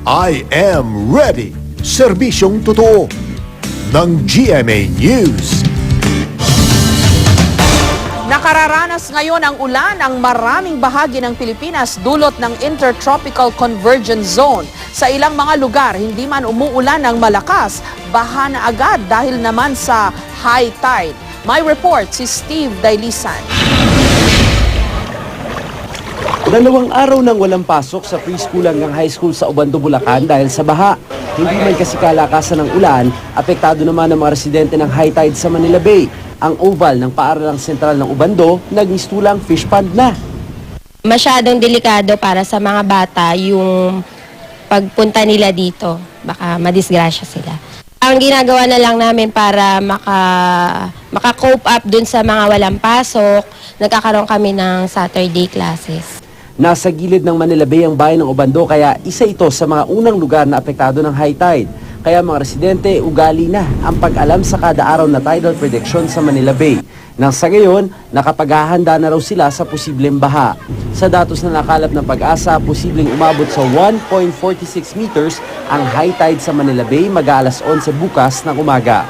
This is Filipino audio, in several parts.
I am ready. Serbisyong totoo ng GMA News. Nakararanas ngayon ang ulan ang maraming bahagi ng Pilipinas dulot ng Intertropical Convergence Zone. Sa ilang mga lugar, hindi man umuulan ng malakas, baha na agad dahil naman sa high tide. May report si Steve Dailisan. 2 araw nang walang pasok sa preschool hanggang high school sa Obando, Bulacan dahil sa baha. Hindi man kasi kalakasan ng ulan, apektado naman ang mga residente ng high tide sa Manila Bay. Ang oval ng paaralang sentral ng Obando, nagmistulang fish pond na. Masyadong delikado para sa mga bata yung pagpunta nila dito. Baka madisgrasya sila. Ang ginagawa na lang namin para maka-cope up dun sa mga walang pasok, nagkakaroon kami ng Saturday classes. Nasa gilid ng Manila Bay ang bayan ng Obando kaya isa ito sa mga unang lugar na apektado ng high tide. Kaya mga residente, ugali na ang pag-alam sa kada araw na tidal prediction sa Manila Bay. Nang sa gayon, nakapaghahanda na raw sila sa posibleng baha. Sa datos na nakalap ng Pag-asa, posibleng umabot sa 1.46 meters ang high tide sa Manila Bay mag-aalas 11 bukas ng umaga.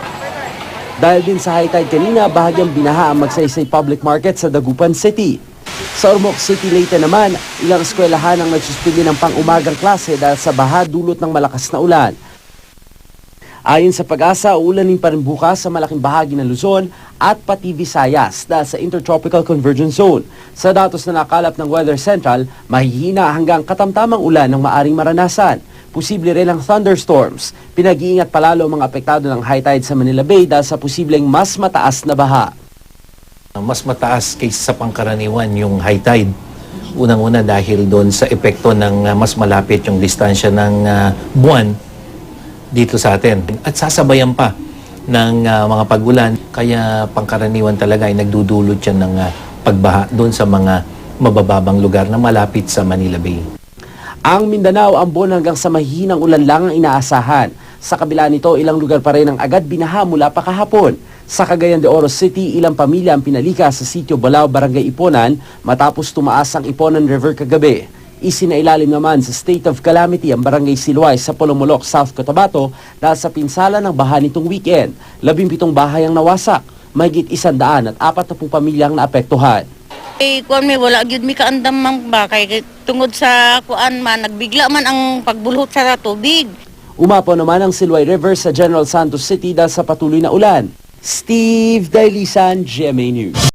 Dahil din sa high tide kanina, bahagyang binaha ang Magsaysay Public Market sa Dagupan City. Sa Ormoc City, Leyte naman, ilang eskwelahan ang nagsuspindi ng pang-umagang klase dahil sa baha dulot ng malakas na ulan. Ayon sa Pag-asa, uulanin pa rin bukas sa malaking bahagi ng Luzon at pati Visayas dahil sa Intertropical Convergence Zone. Sa datos na nakalap ng Weather Central, mahihina hanggang katamtamang ulan ng maaring maranasan. Posible rin ang thunderstorms. Pinag-iingat palalo ang mga apektado ng high tide sa Manila Bay dahil sa posibleng mas mataas na baha. Mas mataas kaysa sa pangkaraniwan yung high tide. Unang-una dahil doon sa epekto ng mas malapit yung distansya ng buwan dito sa atin. At sasabayan pa ng mga pag-ulan, kaya pangkaraniwan talaga ay nagdudulot yan ng pagbaha doon sa mga mabababang lugar na malapit sa Manila Bay. Ang Mindanao, Ambon hanggang sa mahihinang ulan lang ang inaasahan. Sa kabila nito, ilang lugar pa rin ang agad binaha mula pa kahapon. Sa Cagayan de Oro City, ilang pamilya ang pinalikas sa Sitio Balao, Barangay Iponan matapos tumaas ang Iponan River kagabi. Isinailalim naman sa state of calamity ang Barangay Siluay sa Polomolok, South Cotabato dahil sa pinsala ng baha nitong weekend. 17 bahay ang nawasak, mahigit 140 pamilyang naapektuhan. Kuan mi wala gyud mi kaandam mang ba kay tungod sa kuan man nagbigla man ang pagbulhot sa tubig. Umapaw naman ang Siluay River sa General Santos City dahil sa patuloy na ulan. Steve Dailisan, GMA News.